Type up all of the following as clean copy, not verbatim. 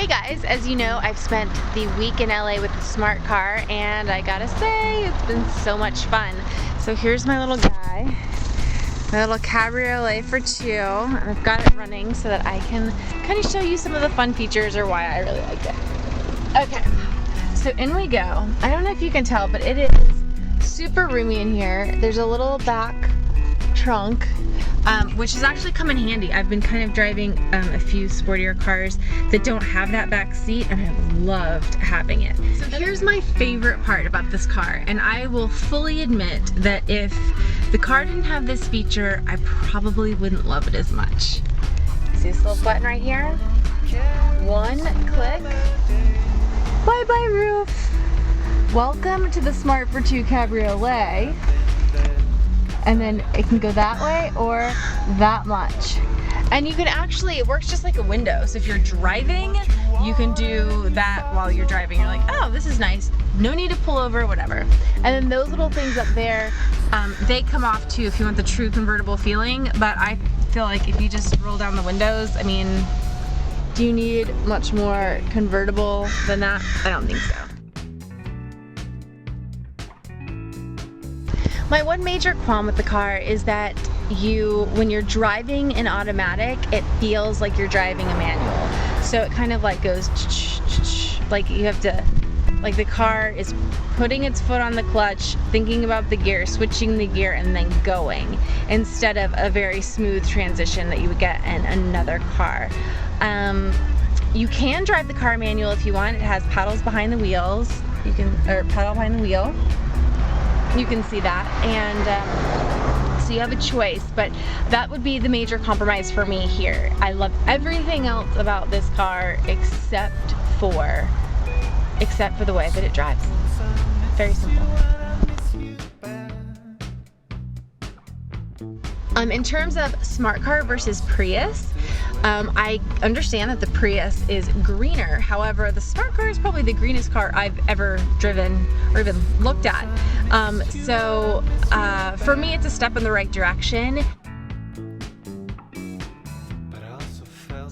Hey guys, as you know, I've spent the week in LA with the smart car, and I gotta say, it's been so much fun. So here's my little guy, my little cabriolet for two, and I've got it running so that I can kind of show you some of the fun features or why I really like it. Okay, so in we go. I don't know if you can tell, but it is super roomy in here. There's a little back trunk, which has actually come in handy. I've been kind of driving a few sportier cars that don't have that back seat, and I've loved having it. So here's my favorite part about this car, and I will fully admit that if the car didn't have this feature, I probably wouldn't love it as much. See this little button right here? One click. Bye-bye roof. Welcome to the Smart for Two Cabriolet. And then it can go that way or that much. And you can actually, it works just like a window. So if you're driving, you can do that while you're driving. You're like, oh, this is nice. No need to pull over, whatever. And then those little things up there, they come off too if you want the true convertible feeling. But I feel like if you just roll down the windows, I mean, do you need much more convertible than that? I don't think so. My one major qualm with the car is that when you're driving in automatic, it feels like you're driving a manual. So it kind of like goes like you have to, like the car is putting its foot on the clutch, thinking about the gear, switching the gear, and then going, instead of a very smooth transition that you would get in another car. You can drive the car manual if you want. It has paddles behind the wheels. You can, or pedal behind the wheel. You can see that, and so you have a choice, but that would be the major compromise for me here. I love everything else about this car except for the way that it drives. Very simple. In terms of smart car versus Prius, I understand that the Prius is greener. However, the smart car is probably the greenest car I've ever driven or even looked at. So for me, it's a step in the right direction.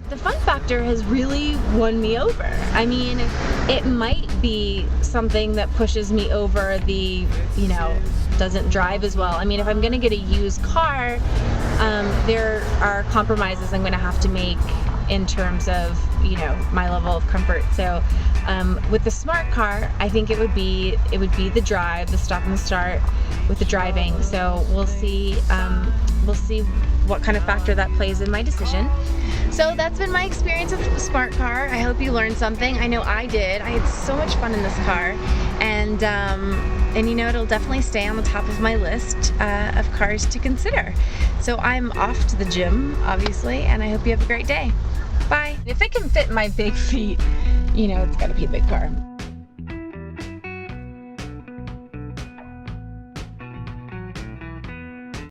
The fun factor has really won me over. I mean, it might be something that pushes me over the, doesn't drive as well. I mean, if I'm gonna get a used car, there are compromises I'm gonna have to make in terms of, my level of comfort. So with the smart car, I think it would be the drive, the stop and the start with the driving. So we'll see what kind of factor that plays in my decision. So that's been my experience with the smart car. I hope you learned something. I know I did. I had so much fun in this car, and it'll definitely stay on the top of my list of cars to consider. So I'm off to the gym, obviously, and I hope you have a great day. Bye. If it can fit my big feet, it's gotta be a big car.